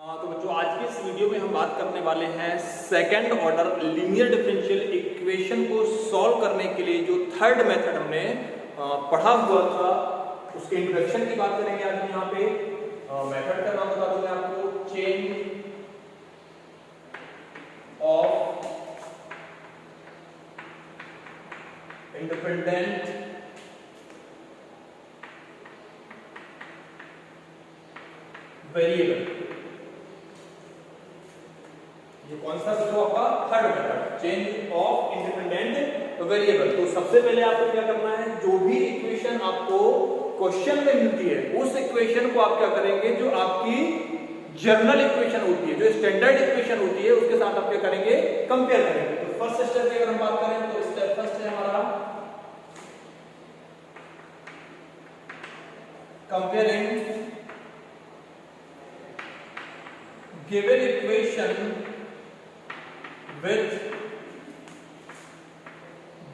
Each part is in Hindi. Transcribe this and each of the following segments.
तो बच्चों आज की इस वीडियो में हम बात करने वाले हैं second order linear differential equation को सॉल्व करने के लिए जो थर्ड मेथड हमने पढ़ा हुआ था उसके इंट्रोडक्शन की बात करेंगे। आज हम यहाँ पे मेथड का नाम बता दूंगा आपको, चेन ऑफ इंडिपेंडेंट वेरिएबल। ये कौन सा बच्चों आपका third method, change of independent variable. तो सबसे पहले आपको क्या करना है, जो भी इक्वेशन आपको क्वेश्चन में मिलती है उस इक्वेशन को आप क्या करेंगे, जो आपकी जर्नल इक्वेशन होती है, जो स्टैंडर्ड इक्वेशन होती है, उसके साथ आप क्या करेंगे, कंपेयर करेंगे। तो फर्स्ट स्टेप अगर हम बात करें तो स्टेप फर्स्ट है हमारा comparing given equation with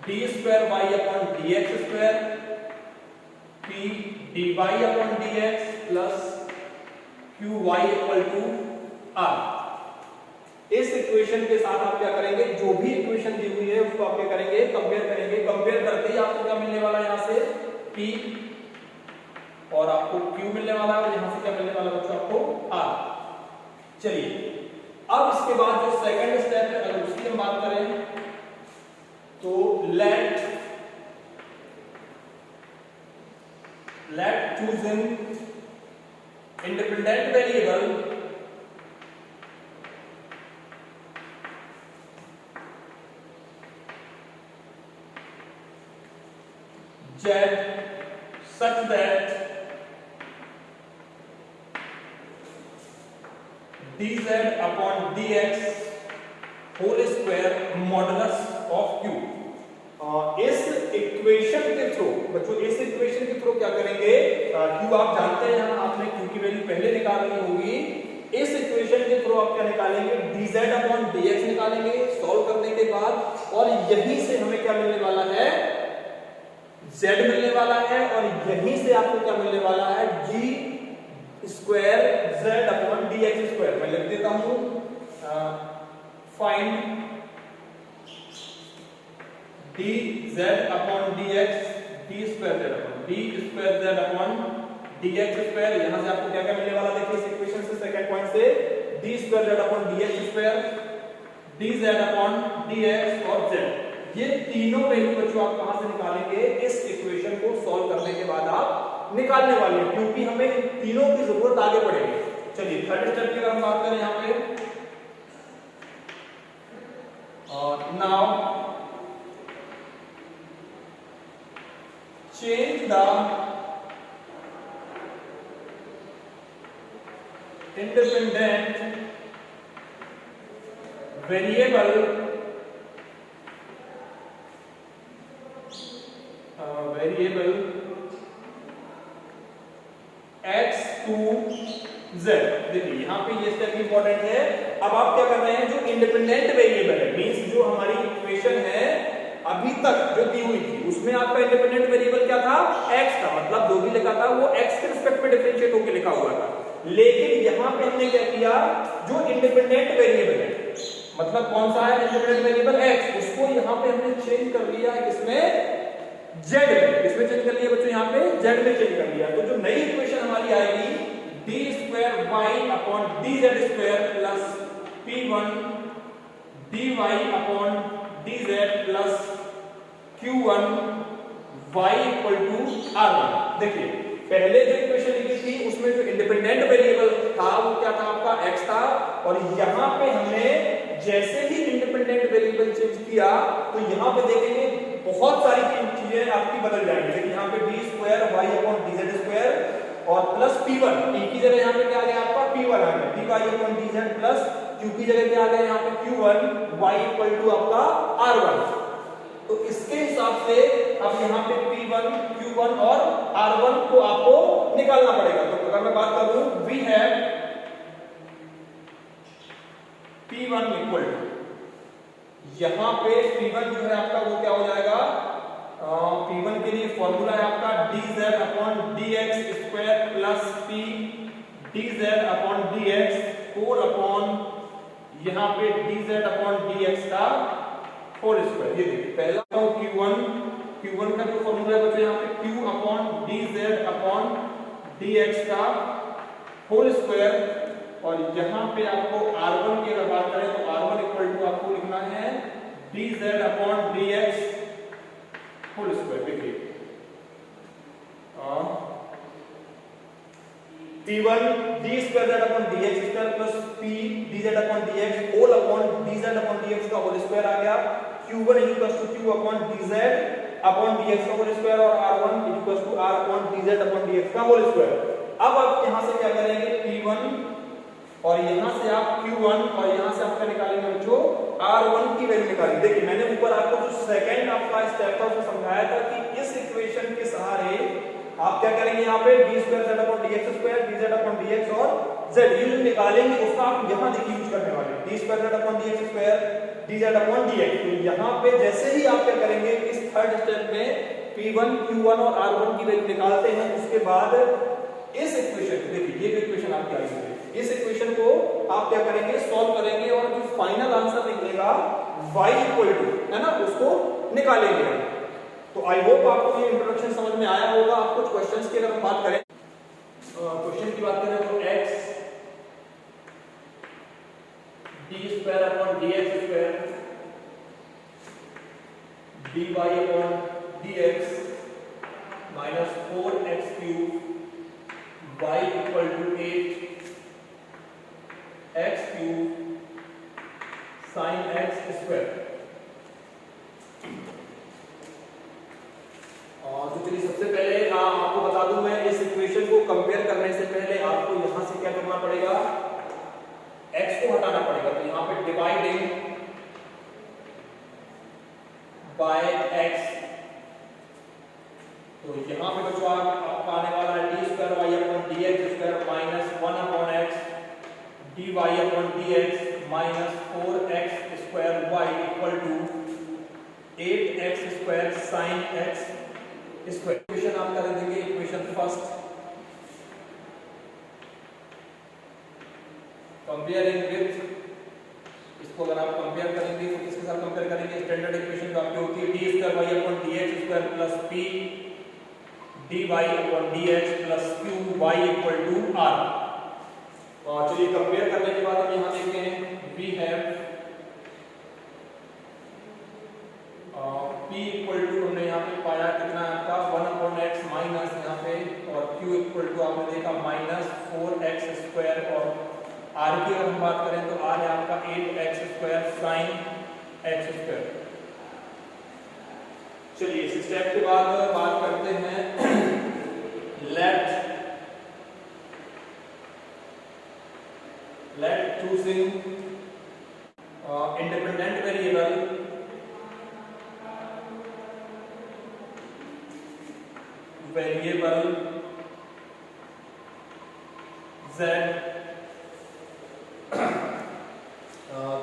d square y upon dx square p dy upon dx plus qy equal to r। इस इक्वेशन के साथ आप क्या करेंगे, जो भी इक्वेशन दी हुई है उसको आप क्या करेंगे, कंपेयर करेंगे। कंपेयर करते ही आपको क्या मिलने वाला है, यहां से p और आपको q मिलने वाला है, यहां से क्या मिलने वाला बच्चों आपको r। चलिए अब इसके बाद जो सेकंड स्टेप है अगर उसकी हम बात करें तो let choosing independent variable z such that dz upon dx whole square modulus of q। इस इक्वेशन के थ्रू बच्चों, इस इक्वेशन के थ्रू क्या करेंगे, q आप जानते हैं, यहां आपने q की वैल्यू पहले निकालनी होगी। इस इक्वेशन के थ्रू आप क्या निकालेंगे, dz upon dx निकालेंगे सॉल्व करने के बाद, और यहीं से हमें क्या मिलने वाला है, z मिलने वाला है, और यहीं से आपको क्या मिलने वाला है, g square z upon dx square. मैं लिख देता हूं, find dz upon dx d square z upon d square z upon dx square. यहां से आपको क्या क्या मिलने वाला, देखिए इस इक्वेशन से सेकंड पॉइंट से d square z upon dx square, dz upon dx और z, ये तीनों वैल्यू बच्चों आप कहां से निकालेंगे, इस इक्वेशन को सॉल्व करने के बाद आप निकालने वाले हैं, क्योंकि हमें इन तीनों की जरूरत आगे पड़ेगी। चलिए थर्ड स्टेप की अगर हम बात करें यहां पे, now change the independent variable x to z। देखिए यहाँ पे ये स्टेप इंपॉर्टेंट है। अब आप क्या कर रहे हैं, जो इंडिपेंडेंट वेरिएबल है, मींस जो हमारी इक्वेशन है अभी तक जो दी हुई थी उसमें आपका इंडिपेंडेंट वेरिएबल क्या था, x था, मतलब जो भी लिखा था वो x के रिस्पेक्ट में डिफरेंशिएट होकर लिखा हुआ था। लेकिन यहाँ पे हमने क्या किया, जो इंडिपेंडेंट वेरिएबल है, मतलब कौन सा है इंडिपेंडेंट वेरिएबल x, उसको यहाँ पे हमने चेंज कर लिया है, किसमें, z में। किसमें चेंज कर लिया बच्चों, यहाँ पे z में चेंज कर लिया। तो जो नई इक्वेशन हमारी आएगी, d square y upon dz square plus p1 dy upon dz plus q1 y equal to r1। देखिए पहले जो इक्वेशन लिखी थी उसमें जो इंडिपेंडेंट वेरिएबल था वो क्या था, आपका x था, और यहाँ पे हमने जैसे ही इंडिपेंडेंट वेरिएबल चेंज किया तो यहाँ पे देखेंगे बहुत सारी चीजें आपकी बदल जाएंगी। देखिए यहाँ पे d square y upon dz square और प्लस p1, p की जगह यहाँ पे क्या आ गया आपका p1 आ गया, dy upon dz plus q की जगह क्या आ गया यहाँ पे q1 y इक्वल टू आपका r1। तो इसके हिसाब से अब यहाँ पे p1 q1 और r1 को आपको निकालना पड़ेगा। तो अगर मैं बात करूं, we have p1 equal to, यहाँ पे p1 जो है आपका वो क्या हो जाएगा, P1 के लिए फॉर्मूला है आपका dz upon dx square plus p dz upon dx whole upon यहाँ पे dz अपॉन dx का होल स्क्वायर। ये देखिए पहला q1 का जो फॉर्मूला है बच्चों यहाँ पे q upon dz upon dx का होल स्क्वायर, और यहाँ पे आपको r1 की अगर बात करें तो r1 इक्वल टू आपको लिखना है dz upon dx whole square. देखिए p1 d square z upon dx square plus p dz upon dx whole upon dz upon dx का होल स्क्वायर आ गया। q1 equals to q upon dz upon dx का होल स्क्वायर और r1 equals to r upon dz upon dx का होल स्क्वायर। अब आप यहां से क्या करेंगे p1 और यहां से आप q1 और यहां से आप क्या निकालेंगे बच्चों r1 की वैल्यू निकालेंगे। देखिए मैंने ऊपर आपको जो सेकंड आपका स्टेप था उसमें समझाया था कि इस इक्वेशन के सहारे आप क्या करेंगे यहाँ पे d square z upon dx square dz upon dx और z ये जो निकालेंगे उसका आप यहाँ देखिए यूज करने वाले d square z upon dx square dz upon dx। तो यहाँ पे जैसे ही आप क्या करेंगे इस थर्ड स्टेप में p1 q1 और r1 की वैल्यू निकालते हैं, उसके बाद इस इक्वेशन देखिए ये इक्वेशन आपकी आई है, इस इक्वेशन को आप क्या करेंगे सॉल्व करेंगे और जो फाइनल आंसर निकलेगा y इक्वल टू है ना उसको निकालेंगे। तो आई होप आपको ये इंट्रोडक्शन समझ में आया होगा। आप कुछ क्वेश्चंस की अगर हम बात करें क्वेश्चन की बात करें तो x d square upon dx square dy upon dx minus 4x cube y equal to 8 x cube sine x square. तो चलिए सबसे पहले आपको बता दूं मैं इस इक्वेशन को कंपेयर करने से पहले आपको यहां से क्या करना पड़ेगा x को हटाना पड़ेगा। तो यहां पे डिवाइडिंग बाय x, तो यहां पे बच्चों आपका आने वाला है d square y upon dx square minus 1 upon x dy upon dx minus 4x square y equal to 8x square sine x square. Equation आप कर देंगे इक्वेशन फर्स्ट कंपेयरिंग विथ, इसको अगर आप कंपेयर करेंगे तो किसके साथ कंपेयर करेंगे स्टैंडर्ड इक्वेशन जो आपकी होती है d square y upon dx square plus p dy upon dx plus q y equal to r। और चलिए कंपेयर करने के बाद हम यहां देखते हैं we have p equal to हमने यहाँ पे पाया कितना है आपका 1 अपॉन x माइनस यहाँ पे, और q इक्वल टू आपने देखा माइनस 4x स्क्वायर, और r की अगर हम बात करें तो r है आपका 8x square sine x square. चलिए इस स्टेप के बाद बात करते हैं let choosing independent variable z।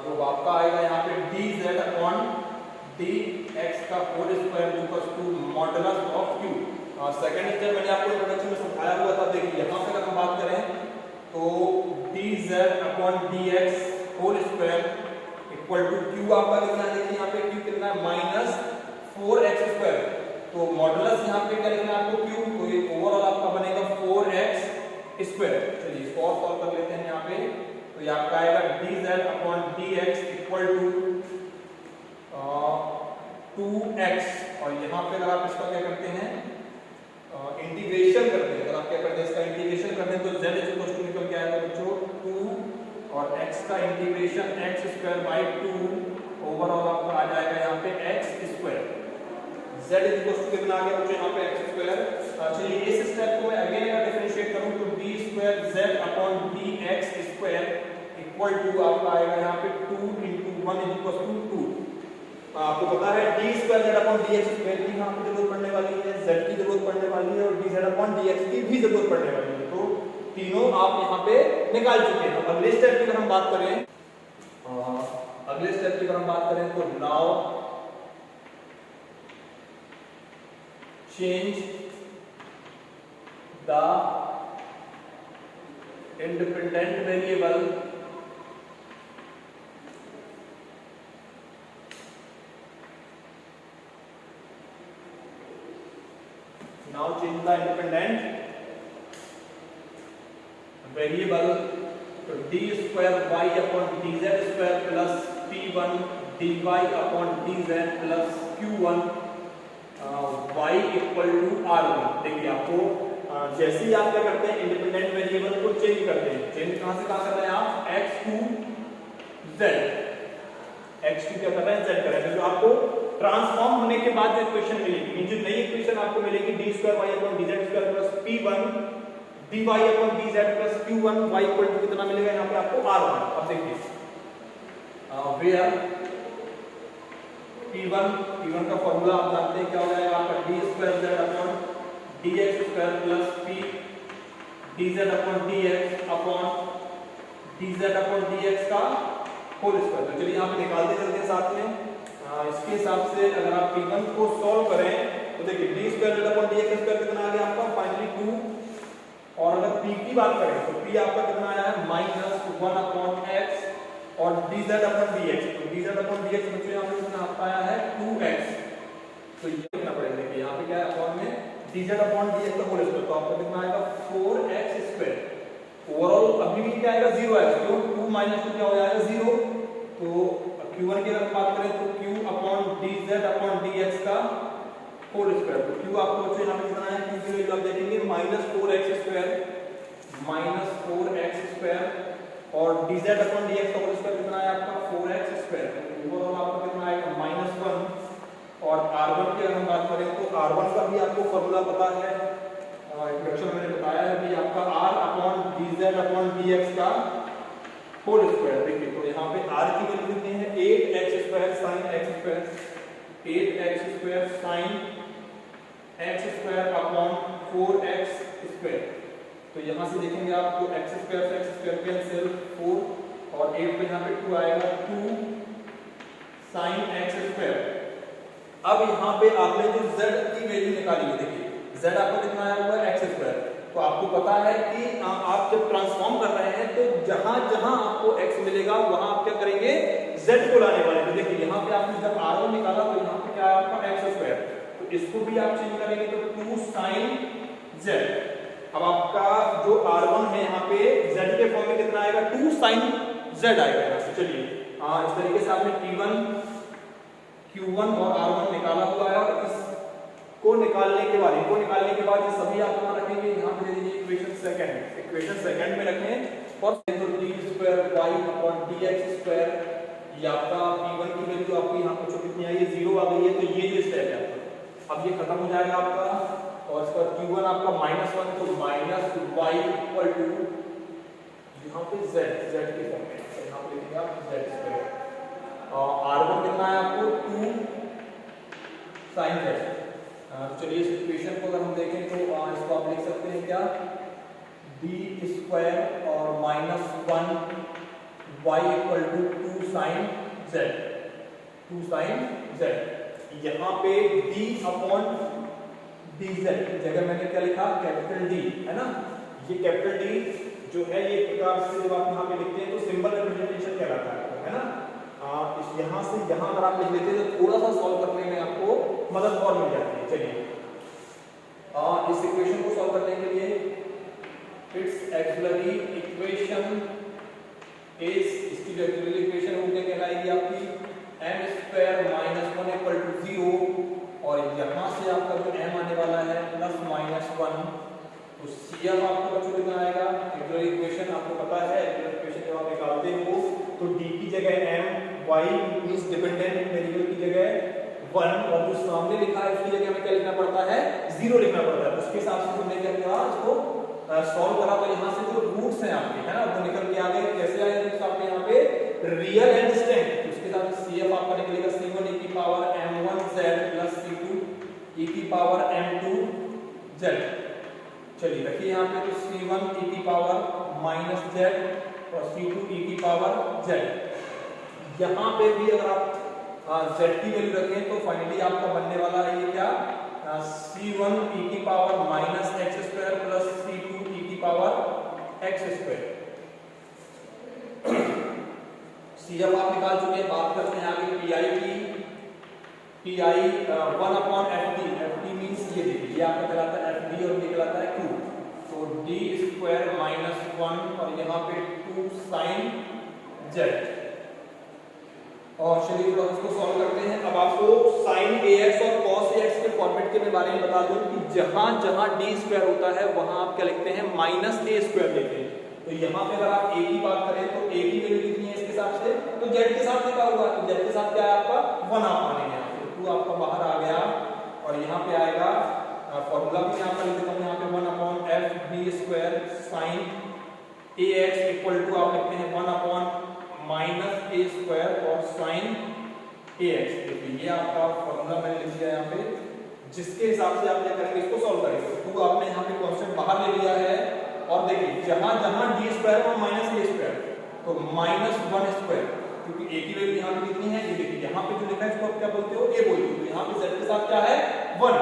तो आपका आएगा यहाँ पे dz अपॉन dx का whole square equals to modulus of q। Second step मैंने आपको इंट्रोडक्शन में समझाया हुआ था। देखिए यहाँ पे अगर हम बात करें तो dz upon dx whole square equal to q आपका कितना है, देखिए यहाँ पे q कितना है माइनस 4x स्क्वायर, तो मॉडुलस यहाँ पे क्या लिखना है आपको q, तो ये ओवरऑल आपका बनेगा 4x स्क्वायर। चलिए इसको और सॉल्व कर लेते हैं यहाँ पे, तो ये आपका आएगा dz upon dx equal to 2x, और यहाँ पे अगर आप इसका क्या करते हैं इंटीग्रेशन करते हैं, अगर आप क्या करते हैं इसका इंटीग्रेशन करते हैं तो z इक्वल टू निकल के आएगा बच्चों 2 और x का integration x square by 2 overall आपका आ जाएगा यहाँ पे x square. z equal to कितना आ गया बच्चों यहाँ पे x स्क्वायर। चलिए इस स्टेप को मैं अगेन अगर डिफरेंशिएट करूं तो d square z upon dx square equal to आपका आएगा यहाँ पे 2 into 1 इक्वल टू 2। आपको पता है d square z upon dx square की यहाँ पे जरूरत पड़ने वाली है, z की जरूरत पड़ने वाली है और dz अपॉन dx की भी जरूरत पड़ने वाली है, तो तीनों आप यहाँ पे निकाल चुके हैं। अगले स्टेप की अगर हम बात करें तो now change the independent variable now change the independent variable to d square y upon dz square plus p1 dy upon dz plus q1 y equal to r1। देखिए आपको जैसे ही आप क्या करते हैं इंडिपेंडेंट वेरिएबल को चेंज करते हैं, चेंज कहां से कहां कर रहे हैं आप, x टू z, x2 क्या कर रहे हैं z कर रहे हैं। तो जो आपको ट्रांसफॉर्म होने के बाद जो इक्वेशन मिलेगी, जो नई इक्वेशन आपको मिलेगी d square y upon dz square plus p1 dy upon dz plus q1 y equal to कितना मिलेगा यहाँ पे आपको r1। अब देखिए वेयर p1 का फॉर्मूला आप जानते हैं क्या हो जाएगा आपका d square z upon dx square plus p dz upon dx upon dz upon dx का होल स्क्वायर। तो चलिए यहाँ पे निकालते चलते हैं साथ में। इसके हिसाब से अगर आप p1 को सॉल्व करें तो देखिए d square z upon dx square कितना आ गया आपका फाइनली 2, और अगर p की बात करें तो p आपका कितना आया है -1 अपॉन x और dz अपॉन dx। तो dz अपॉन dx बच्चों यहाँ पे कितना आया है 2x। तो ये लिखना पड़ेगा कि यहाँ पे क्या है अपॉन में dz अपॉन dx का होल स्क्वायर, तो आपका कितना आएगा 4x स्क्वायर। ओवरऑल अभी भी क्या आएगा 0 आएगा, क्यों 2 - 2 क्या हो जाएगा 0। तो q1 की अगर बात करें तो q upon dz upon dx का होल स्क्वायर। तो q आपको बच्चों यहाँ पे कितना है, q की वैल्यू आप देखेंगे -4x स्क्वायर और dz अपॉन dx का होल स्क्वायर कितना है आपका 4x स्क्वायर। ओवरऑल आपको कितना आएगा -1। और r1 की अगर हम बात करें तो r1 का भी आपको फॉर्मूला पता है, इंट्रोडक्शन में मैंने बताया है कि आपका r upon dz upon dx का होल स्क्वायर। देखिए तो यहाँ पे r की वैल्यू कितनी है 8x square sin x square, 8x square sin x square upon 4x square. तो यहाँ से देखेंगे आप तो x स्क्वायर से x स्क्वायर कैंसिल 4 और 8 पे यहाँ पे 2 आएगा 2 sin x स्क्वायर। अब यहाँ पे आपने जो z की वैल्यू निकाली है, देखिए z आपको कितना आया हुआ है x स्क्वायर। तो आपको पता है कि आप जब ट्रांसफॉर्म कर रहे हैं तो जहां जहां आपको x मिलेगा वहां आप क्या करेंगे z को लाने वाले। तो देखिए यहाँ पे आपने जब r1 निकाला तो यहाँ पे क्या है आपका x स्क्वायर, तो इसको भी आप चेंज करेंगे तो 2 sin z। अब आपका जो r1 है यहाँ पे z के फॉर्म में कितना आएगा 2 sin z आएगा यहाँ से। चलिए इस तरीके से आपने t1 q1 और r1 निकाला हुआ है, और इसको निकालने के बाद ये सभी आप कहाँ रखेंगे, यहाँ पे दे दीजिए इक्वेशन सेकंड में रखें। और तो d square y upon dx square, ये आपका p1 की वैल्यू आपको यहाँ पे कितनी आई है 0 आ गई है। तो ये जो स्टेप है आपका अब ये खत्म हो जाएगा आपका, और इसका q1 आपका -1 तो -y इक्वल टू यहाँ पे z के फॉर्म में यहाँ पे लिखेंगे आप z स्क्वायर। r1 कितना है आपको 2 sin z। चलिए इस इक्वेशन को अगर हम देखें तो इसको आप लिख सकते हैं क्या d स्क्वायर और -1 y equal to 2 sin z, 2 sin z। यहाँ पे d अपॉन dz की जगह मैंने क्या लिखा कैपिटल D है ना। ये कैपिटल D जो है ये प्रकार से जब आप यहाँ पे लिखते हैं तो सिंबल रिप्रेजेंटेशन कहलाता है ना। इस यहाँ से यहाँ अगर आप लिख लेते हैं तो थोड़ा सा सॉल्व करने में आपको मदद और मिल जाती है। चलिए इस इक्वेशन को सॉल्व करने के लिए इट्स एक्सिलरी इक्वेशन इसकी जो एक्सिलरी इक्वेशन वो क्या कहलाएगी आपकी m स्क्वायर -1 इक्वल टू 0, और यहाँ से आपका जो m आने वाला है ±1। तो CF आपको बच्चों कितना आएगा, एक्सिलरी इक्वेशन आपको पता है, एक्सिलरी इक्वेशन जब आप निकालते हो तो d की जगह m, y means dependent variable की जगह 1, और जो सामने लिखा है उसकी जगह हमें क्या लिखना पड़ता है 0 लिखना पड़ता है। उसके हिसाब से हमने क्या किया इसको सॉल्व करा, तो यहाँ से जो रूट्स हैं आपके है ना वो निकल के आ गए। कैसे आए रूट्स आपके यहाँ पे रियल एंड डिस्टिंक्ट। उसके साथ CF आपका निकलेगा C1 e की power m1z plus C2 e की पावर m2z। चलिए रखिए यहाँ पे तो C1 e की पावर -z और C2 e की पावर z। यहाँ पे भी अगर आप z की वैल्यू रखें तो फाइनली आपका बनने वाला है ये क्या C1 e की power -x square plus C2 e की पावर एक्स स्क्वायर। CF आप निकाल चुके हैं। बात करते हैं आगे PI की। PI 1/FD मींस ये देखिए, ये आपका कहलाता है FD और ये कहलाता है Q। तो D स्क्वायर माइनस 1 और यहाँ पे 2 साइन Z। और चलिए थोड़ा इसको सॉल्व करते हैं। अब आपको साइन AX और cos AX के फॉर्मेट के बारे में बता दूं कि जहां जहां D स्क्वायर होता है वहां आप क्या लिखते हैं, माइनस A स्क्वायर लिखते हैं। तो यहाँ पे अगर आप A की बात करें तो A की वैल्यू कितनी है इसके हिसाब से, तो Z के साथ लिखा हुआ है। तो Z के साथ क्या है आपका 1 आप मानेंगे, तो 2 आपका बाहर आ गया और यहाँ पे आएगा फॉर्मूला भी यहाँ पर लिख देता हूँ, यहाँ पे 1/FD square sine AX equal to आप लिखते हैं 1/माइनस A स्क्वायर और साइन AX। देखिए ये आपका फॉर्मूला मैंने लिख दिया यहाँ पे, जिसके हिसाब से आप क्या करेंगे, इसको सॉल्व करेंगे। तो 2 आपने यहाँ पे कांस्टेंट बाहर ले लिया है और देखिए जहां जहां D स्क्वायर और माइनस A स्क्वायर, तो -1 स्क्वायर, क्योंकि A की वैल्यू यहाँ पे कितनी है, ये देखिए यहाँ पे जो लिखा है इसको आप क्या बोलते हो, A बोलते हो। तो यहाँ पे Z के साथ क्या है 1।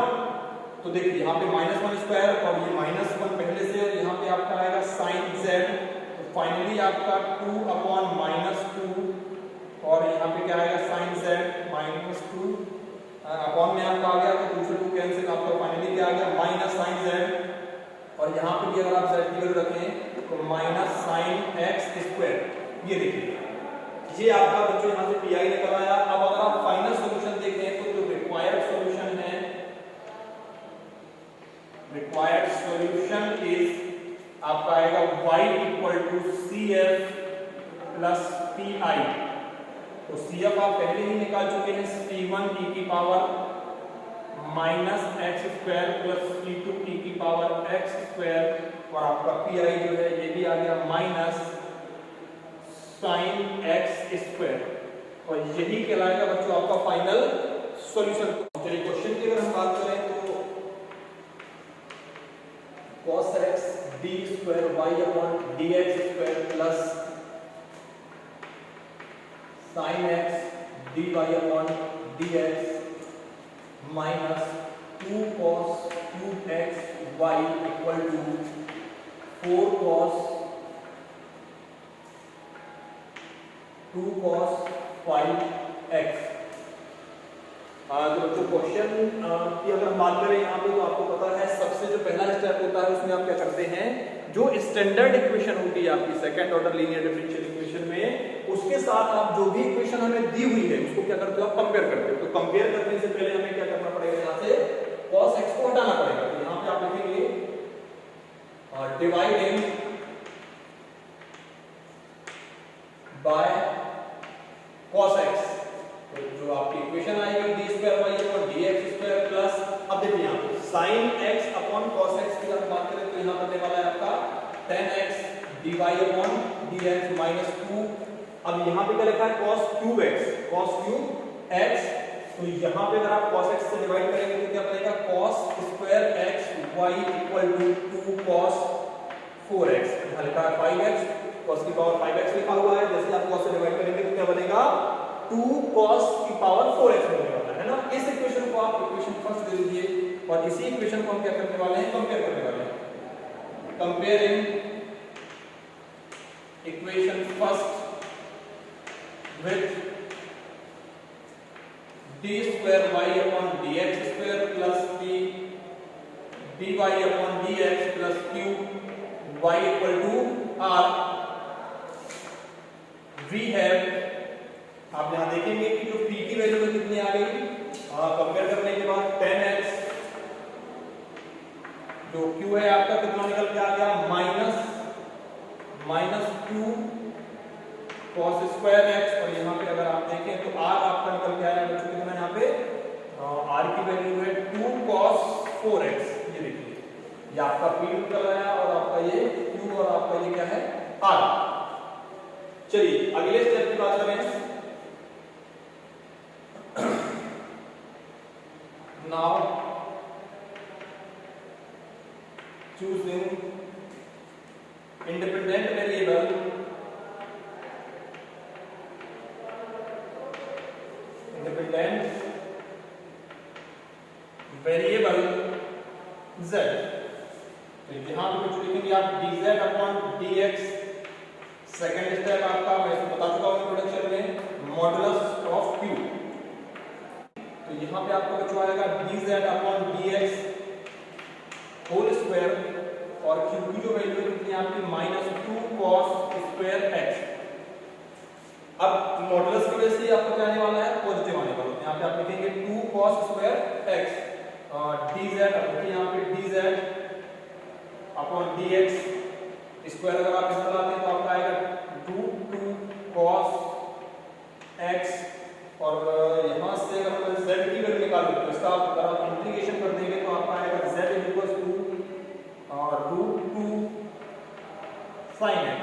तो देखिए यहाँ पे -1 स्क्वायर और ये -1 पहले से, और यहाँ पे आपका आएगा साइन Z। तो फाइनली आपका 2/-2 और यहाँ पे क्या आएगा साइन Z -2 अपॉन में आपका आ गया, तो 2 से 2 कैंसिल, आपका फाइनली क्या आ गया माइनस साइन Z। और यहाँ पे भी अगर आप Z की वैल्यू रखें तो माइनस साइन X स्क्वायर। ये देखिए ये आपका बच्चों यहाँ से PI निकल आया। अब अगर आप फाइनल सॉल्यूशन देखें तो जो रिक्वायर्ड सॉल्यूशन है, रिक्वायर्ड सॉल्यूशन इज आपका आएगा y equal to CF plus PI। तो CF आप पहले ही निकाल चुके हैं, C1 e की power minus x square plus C2 e की पावर x स्क्वायर, और आपका PI जो है ये भी आ गया माइनस साइन x स्क्वायर। और यही कहलाएगा बच्चों आपका फाइनल सॉल्यूशन। चलिए क्वेश्चन की अगर हम बात करें तो cos x d square y/dx square plus sin x dy/dx minus 2 cos cube x y equal to 4 cos 5x। जो क्वेश्चन की अगर हम बात करें यहाँ पे, तो आपको पता है सबसे जो पहला स्टेप होता है उसमें आप क्या करते हैं, जो स्टैंडर्ड इक्वेशन होती है आपकी second order linear differential equation में, उसके साथ आप जो भी इक्वेशन हमें दी हुई है उसको क्या करते हो, आप कंपेयर करते हो। तो कंपेयर करने से पहले हमें क्या करना पड़ेगा, यहाँ से cos x को हटाना पड़ेगा। तो यहाँ पे आप लिखेंगे डिवाइडिंग बाय cos x, तो जो आपकी इक्वेशन आएगी d square y upon dx square plus, अब देखिए यहाँ पे sin x upon cos x की अगर बात करें तो यहाँ बनने वाला है आपका tan x dy upon dx minus 2। अब यहाँ पे क्या लिखा है cos क्यूब x, तो यहाँ पे अगर आप cos x से डिवाइड करेंगे तो क्या बनेगा cos square x y equal to 2 cos 4x। यहाँ लिखा है 5x, cos की पावर 5x लिखा हुआ है, जैसे आप cos से डिवाइड करेंगे तो क्या बनेगा 2 cos की पावर 4x बनने वाला है ना। इस इक्वेशन को आप इक्वेशन फर्स्ट दे दीजिए और इसी इक्वेशन को हम क्या करने वाले हैं, कंपेयर करने वाले हैं। Comparing equation first with d square y upon dx square plus p dy upon dx plus q y equal to r। We have, आप यहां देखेंगे कि जो p की वैल्यू में कितनी आ गई, कंपेयर करने के बाद 10x, जो q है आपका कितना निकल के आ गया माइनस 2 cos स्क्वायर x, और यहाँ पे अगर आप देखें तो r आपका निकल के आया बच्चों कितना, यहाँ पे r की वैल्यू है 2 cos 4x। ये देखिए ये आपका p निकल आया और आपका ये q और आपका ये क्या है r। चलिए अगले स्टेप की बात करें। Now choosing independent variable z। तो यहाँ पे कुछ लिखेंगे आप dz upon dx। Second step आपका मैं इसको बता चुका हूं इंट्रोडक्शन में, मॉडुलस ऑफ q। तो यहां पे आपका बच्चों आएगा dz upon dx whole square, और q की जो वैल्यू है कितनी आपकी -2 cos स्क्वायर x। अब मॉडुलस की वजह से आपका क्या आने वाला है, पॉजिटिव आने वाला है। यहां पे आप लिखेंगे 2 cos स्क्वायर x, dz अब यहां पे dz अपॉन dx स्क्वायर अगर आप इधर लाते हैं तो आपका आएगा 2 cos x, और यहां से अगर हम z की वैल्यू निकालें तो इसका अगर आप इंटीग्रेशन कर देंगे तो आपका आएगा z √2 sin x।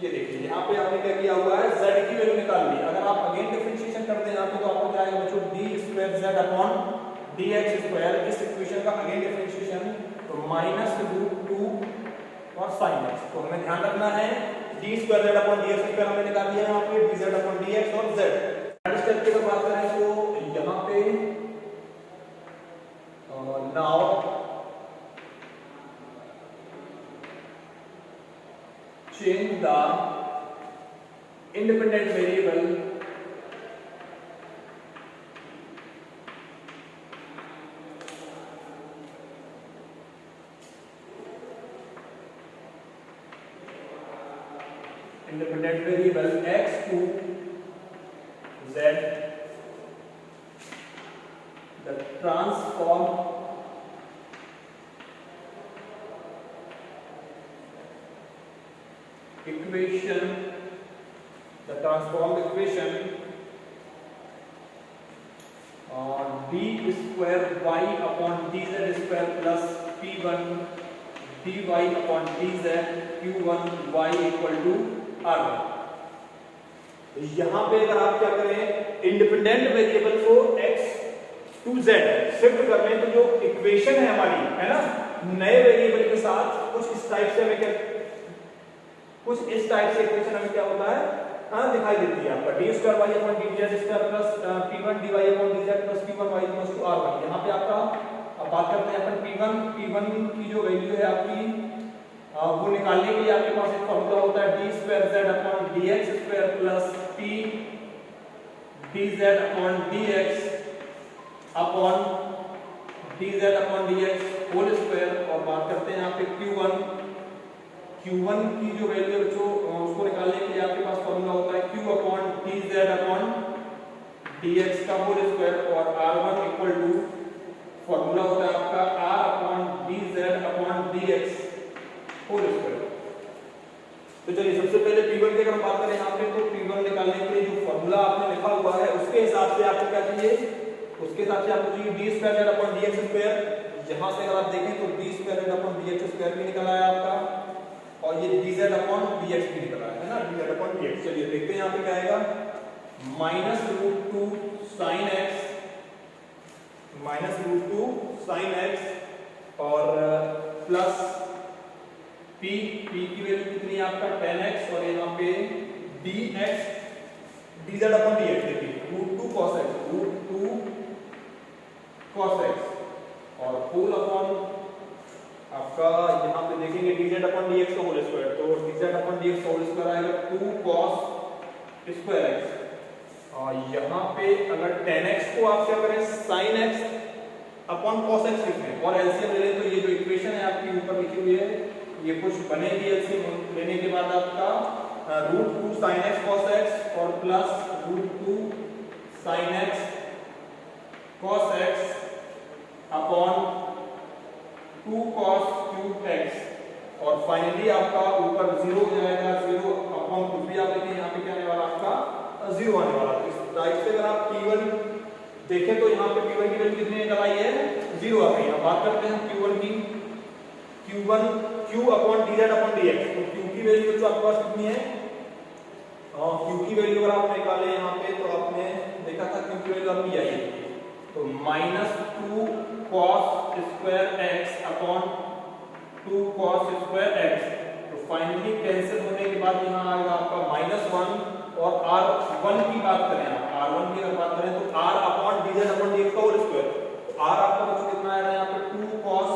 ये देखिए यहां पे आपने क्या किया हुआ है, z की वैल्यू निकाल ली। अगर आप अगेन डिफरेंशिएशन कर दें यहां पे तो आपको क्या आएगा बच्चों, d square z upon dx square. इस इक्वेशन का अगेन डिफरेंशिएशन तो -√2 और sin x। तो हमें ध्यान रखना है d square z upon dx square हमने निकाल दिया यहां पे, dz अपॉन dx और z। थर्ड स्टेप की अगर बात करें तो यहां पे now change the independent variable x to z, the transform equation, the transformed equation d square y upon dz square plus p1 dy upon dz q1 y equal to r1। यहां पे अगर आप क्या करें, इंडिपेंडेंट वेरिएबल को x to z शिफ्ट कर लें तो जो इक्वेशन है हमारी, है ना, नए वेरिएबल के साथ कुछ इस टाइप से हमें इक्वेशन हमें क्या होता है, दिखाई देती है आपका d square y upon dz square plus p1 dy upon dz plus p1 y equals to r1। यहां पे आपका अब बात करते हैं अपन p1 की जो वैल्यू है आपकी वो निकालने के लिए आपके पास एक फॉर्मूला होता है d square z upon dx square plus p dz upon dx upon dz upon dx whole square. और बात करते हैं यहाँ पे q1 की जो वैल्यू है जो उसको निकालने के लिए आपके पास फॉर्मूला होता है q upon dz upon dx का होल स्क्वायर, और r1 इक्वल टू फॉर्मूला होता है आपका r upon dz upon dx whole square. तो चलिए सबसे पहले p1 की अगर बात करें यहाँ पे तो p1 निकालने के लिए जो फॉर्मूला आपने लिखा हुआ है उसके हिसाब से आपको क्या चाहिए, उसके हिसाब से आपको चाहिए d square z upon dx square. यहां से अगर आप देखें तो d square z upon dx square भी निकल आया आपका, और ये dz अपॉन dx भी निकल आया है ना, dz अपॉन dx। चलिए देखते हैं यहाँ पे क्या आएगा, -√2 sin x, -√2 sin x और प्लस p की वैल्यू कितनी है आपका tan x, और यहाँ पे dx dz अपॉन dx देखिए √2 cos x और होल अपॉन आपका यहाँ पे देखेंगे dz अपॉन dx का होल स्क्वायर, तो dz अपॉन dx का होल स्क्वायर आएगा 2 cos स्क्वायर x। और यहाँ पे अगर tan x को आप क्या करें sin x upon cos x लिखें और एलसीएम ले लें तो ये जो इक्वेशन है आपकी ऊपर लिखी हुई है ये कुछ बनेगी। एलसीएम लेने के बाद आपका √2 sin x cos x और plus √2 sin x cos x upon 2 cos cube x, और फाइनली आपका ऊपर 0 हो जाएगा, 0 अपॉन कुछ भी आप देखें यहाँ पे क्या आने वाला आपका 0 आने वाला। तो इस टाइप से अगर आप p1 देखें तो यहाँ पे p1 की वैल्यू कितनी निकल आई है, 0 आ गई। अब बात करते हैं q1 की, q upon dz upon dx। तो q की वैल्यू जो आपके पास कितनी है, q की वैल्यू अगर आप निकाले यहाँ पे तो आपने देखा था q की वैल्यू आपकी आई है, तो -2 cos square x upon 2 cos square x। तो फाइनली कैंसिल होने के बाद यहाँ आएगा आपका -1, और r1 की बात करें, r1 की अगर बात करें तो r upon dz upon dx का होल स्क्वायर, तो r आपका बच्चों कितना आएगा यहाँ पे 2 cos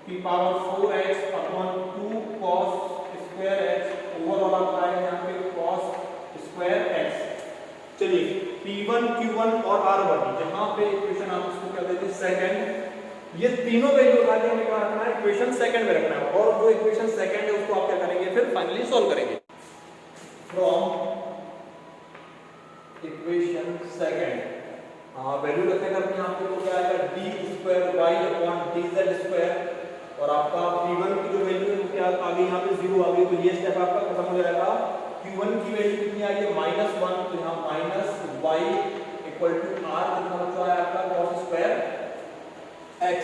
की power 4x upon 2 cos second. ये तीनों वैल्यू उठा के हमें क्या रखना है, इक्वेशन सेकंड में रखना है, और जो इक्वेशन सेकंड है उसको आप क्या करेंगे फिर फाइनली सॉल्व करेंगे। फ्रॉम इक्वेशन सेकंड वैल्यू रखने का यहाँ पे तो क्या आएगा d square y upon d z square, और आपका P1 की जो वैल्यू है वो क्या आ गई, यहाँ पे 0 आ गई, तो ये स्टेप आपका खत्म हो जाएगा। Q1 की वैल्यू कितनी आई है -1, तो यहाँ minus y equal to r कितना बचा है आपका cos square x,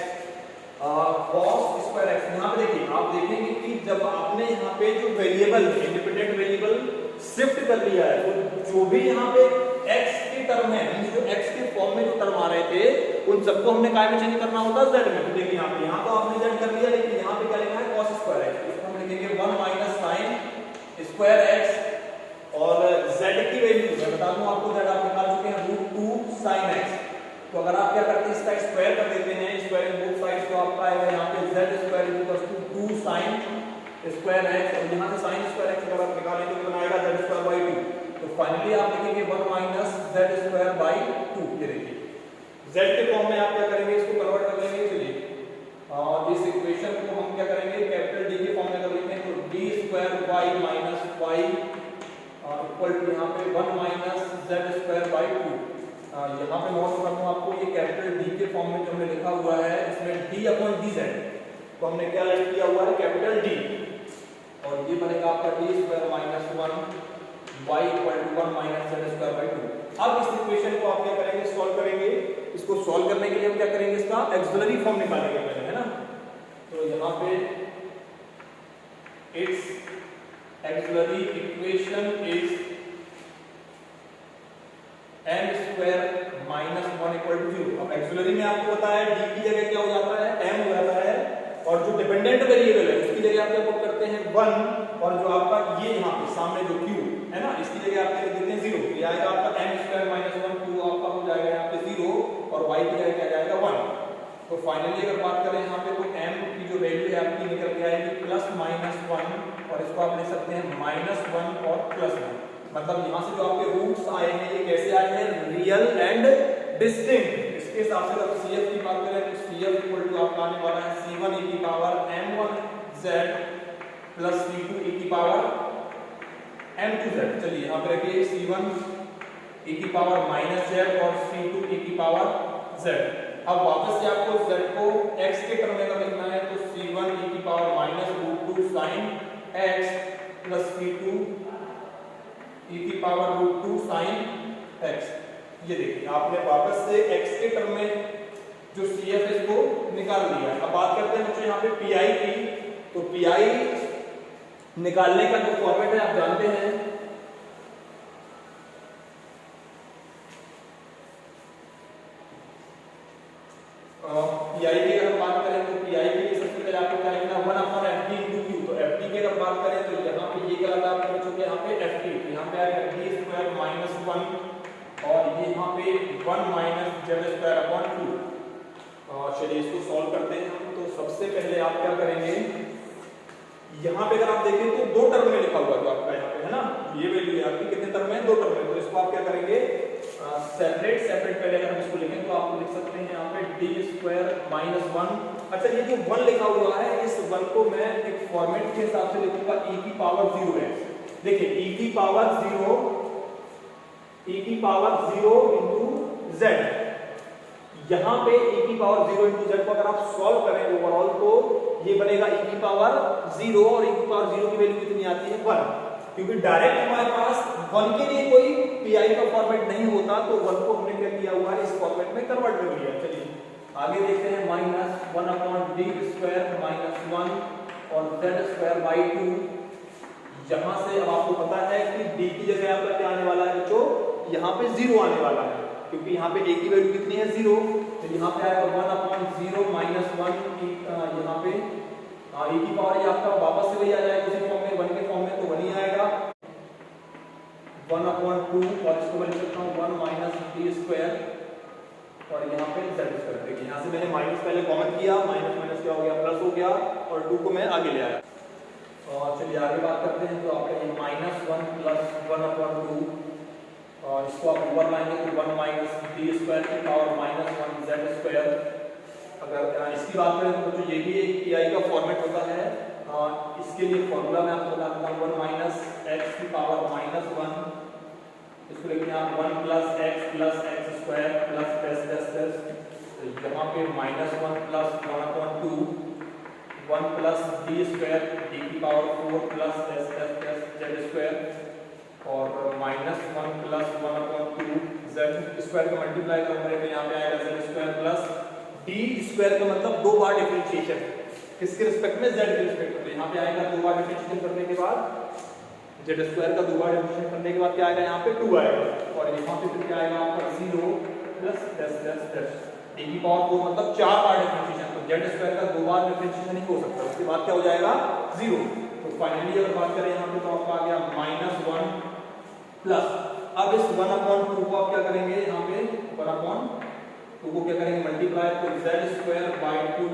cos square x। यहाँ पे देखिए आप देखेंगे कि जब आपने यहाँ पे जो वेरिएबल इंडिपेंडेंट वेरिएबल शिफ्ट कर लिया है तो जो भी यहाँ पे x के टर्म है, जो x के फॉर्म में जो टर्म आ रहे थे उन सबको हमने काय में चेंज करना होता है z में। तो देखिए यहाँ तो आपने z कर लिया, लेकिन यहाँ पे क्या लिखा है cos स्क्वायर x, इसको हम लिखेंगे 1 माइनस sin स्क्वायर x, और z की वैल्यू मैं बता दूं आपको z आप निकाल चुके हैं √2 sin x। तो अगर आप क्या करते हैं इसका स्क्वायर कर देते हैं, स्क्वायर इन बोथ साइड्स, तो आपका आएगा यहाँ पे z square equals to 2 sin square x, और यहाँ से sin स्क्वायर x अगर आप निकालेंगे तो बनाएगा z स्क्वायर बाई 2। तो फाइनली आप लिखेंगे 1 माइनस z स्क्वायर बाई 2। ये देखिए z के फॉर्म में आप क्या करेंगे, इसको कन्वर्ट कर लेंगे। चलिए और इस इक्वेशन को हम क्या करेंगे कैपिटल D के फॉर्म में कर लेते हैं, तो d square y minus y equal to यहाँ पे 1 माइनस z स्क्वायर बाई 2। यहाँ पे नोट कर दूं आपको, ये कैपिटल D के फॉर्म में जो हमने लिखा हुआ है इसमें d अपॉन dz, तो हमने क्या लिख किया हुआ है कैपिटल D, और ये बनेगा आपका d square minus 1 y equal to 1 minus z square by 2। अब इस इक्वेशन को आप क्या करेंगे सॉल्व करेंगे। इसको सॉल्व करने के लिए हम क्या करेंगे, इसका ऑक्सिलरी फॉर्म निकालेंगे पहले, है ना। तो यहाँ पे it's auxiliary equation is m square minus 1 equal to 0। अब ऑक्सिलरी में आपको पता है d की जगह क्या हो जाता है m हो जाता है, और जो डिपेंडेंट वेरिएबल है उसकी जगह आप क्या पुट करते हैं 1, और जो आपका ये यहाँ पे सामने जो q है ना इसकी जगह आप लिख देते हैं 0। ये आएगा आपका m स्क्वायर माइनस 1, q आपका हो जाएगा यहाँ पे 0, और y की जगह क्या जाएगा 1। तो फाइनली अगर बात करें यहाँ पे तो m की जो वैल्यू है आपकी निकल के आएगी प्लस माइनस 1, और इसको आप लिख सकते हैं माइनस 1 और प्लस 1। मतलब यहाँ से जो आपके रूट्स आए हैं ये कैसे आए हैं, रियल एंड डिस्टिंक्ट। इसके हिसाब से अगर CF की बात करें तो CF इक्वल टू आपका आने वाला है C1 e की power m1z plus C2 e की पावर m2z। चलिए यहाँ पे रखिए C1 e की पावर माइनस z और C2 e की पावर z। अब वापस से आपको z को x के टर्म में लिखना है, तो C1 e की power minus √2 sin x plus C2 e की पावर √2 sin x। ये देखिए आपने वापस से x के टर्म में जो CF है इसको निकाल लिया। अब बात करते हैं बच्चों यहाँ पे PI की, तो PI निकालने का जो फॉर्मेट है आप जानते हैं, PI की अगर बात करें तो PI के लिए सबसे पहले आपको क्या लिखना है 1 अपॉन FD इनटू Q। तो FD की अगर बात करें तो यहाँ पे ये क्या लगा आपके बच्चों के यहाँ पे FD, तो यहाँ पे आएगा D स्क्वायर माइनस 1, और ये यहाँ पे 1 माइनस z स्क्वायर अपॉन 2। चलिए इसको सॉल्व करते हैं हम। तो सबसे पहले आप क्या करेंगे, यहाँ पे अगर आप देखें तो दो टर्म में लिखा हुआ है, तो आपका यहाँ पे है ना ये वैल्यू है आपकी कितने टर्म में, दो टर्म में। तो इसको आप क्या करेंगे सेपरेट पहले अगर हम इसको लिखें तो आप लिख सकते हैं यहाँ पे d स्क्वायर माइनस 1। अच्छा ये जो 1 लिखा हुआ है इस 1 को मैं एक फॉर्मेट के हिसाब से लिखूंगा e की पावर 0 है। देखिए e की पावर 0 इंटू z, यहाँ पे e की पावर 0 इंटू z को अगर आप सॉल्व करें ओवरऑल तो ये बनेगा e की पावर 0, और e की पावर 0 की वैल्यू कितनी आती है 1, क्योंकि डायरेक्ट हमारे पास 1 के लिए कोई PI का फॉर्मेट नहीं होता, तो 1 को हमने क्या किया हुआ है इस फॉर्मेट में कन्वर्ट कर लिया। चलिए आगे देखते हैं minus 1 upon d square minus 1 और z स्क्वायर बाई 2। यहाँ से अब आपको पता है कि d की जगह आपका क्या आने वाला है बच्चों, यहाँ पे 0 आने वाला है, क्योंकि यहाँ पे a की वैल्यू कितनी है 0, तो यहाँ पे आएगा 1 अपॉन 0 माइनस 1, यहाँ पे e की पावर ये आपका वापस से वही आ जाएगा उसी फॉर्म में 1 के फॉर्म में, तो 1 ही आएगा 1 अपॉन 2, और इसको मैं लिख सकता हूँ 1 माइनस d स्क्वायर, और यहाँ पे z स्क्वायर। देखिए यहाँ से मैंने माइनस पहले कॉमन किया, माइनस माइनस क्या हो गया प्लस हो गया, और 2 को मैं आगे ले आया। और चलिए आगे बात करते हैं। तो आपका ये -1 प्लस 1 अपॉन 2, और इसको आप ऊपर लाएंगे तो 1 माइनस डी स्क्वायर की पावर माइनस 1 जेड स्क्वायर। अगर इसकी बात करें तो जो ये भी एक पीआई का फॉर्मेट होता है, इसके लिए फॉर्मूला मैं आपको बता देता हूँ, 1 माइनस एक्स की पावर माइनस 1, इसको लिखते हैं आप 1 प्लस X square plus S S S, यहाँ पे minus 1 plus 1/2 1 plus D square D की power 4 plus S S S Z square और माइनस 1 प्लस 1/2 जेड स्क्वायर का मल्टीप्लाई करेंगे तो यहाँ पे आएगा Z square plus D square का मतलब दो बार डिफरेंशिएशन किसके रिस्पेक्ट में, जेड के रिस्पेक्ट में। तो यहाँ पे आएगा दो बार डिफरेंशिएशन करने के बाद जेड स्क्वायर का दो बार डिफरेंशिएशन करने के बाद क्या आएगा, यहाँ पे 2 आएगा और यहाँ पे फिर क्या आएगा आपका 0 plus S S S D की पावर 4 मतलब 4 बार डिफरेंशिएशन। तो जेड स्क्वायर का दो बार डिफरेंशिएशन नहीं हो सकता, उसके बाद क्या हो जाएगा 0। तो फाइनली अगर बात करें यहाँ पे तो आपका आ गया माइनस 1 प्लस, अब इस 1/2 को आप क्या करेंगे, यहाँ पे 1/2 को क्या करेंगे मल्टीप्लाई, तो जेड स्क्वायर बाय 2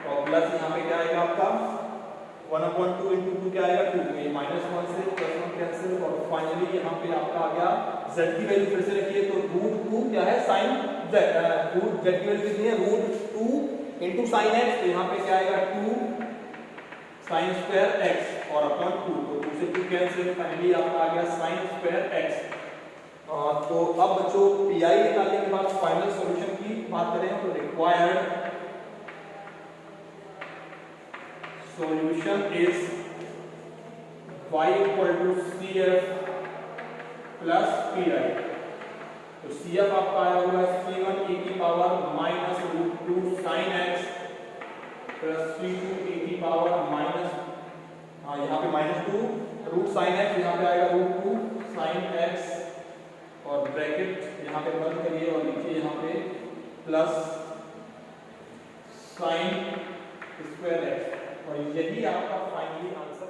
और प्लस यहाँ पे क्या आएगा आपका 1/2 इंटू 2 क्या आएगा 2, तो ये माइनस 1 से प्लस 1 कैंसिल और फाइनली यहाँ पे आपका आ गया z की वैल्यू फिर से रखिए तो √2 क्या है साइन z, रूट z की वैल्यू कितनी है √2 इंटू साइन x, तो यहाँ पे क्या आएगा 2 साइन स्क्वायर x और अपॉन 2, तो 2 से 2 कैंसिल, फाइनली आपका आ गया साइन स्क्वायर x। तो अब बच्चों पीआई निकालने के बाद फाइनल सॉल्यूशन की बात करें तो required solution is y equal to CF plus PI। तो CF आपका आया होगा C1 e की power minus √2 sin x plus C2 e की पावर माइनस, यहाँ पे -2 रूट sin x, यहाँ पे आएगा √2 sin x और ब्रैकेट यहाँ पे बंद करिए और लिखिए यहाँ पे प्लस sin स्क्वायर x और यही आपका फाइनली आंसर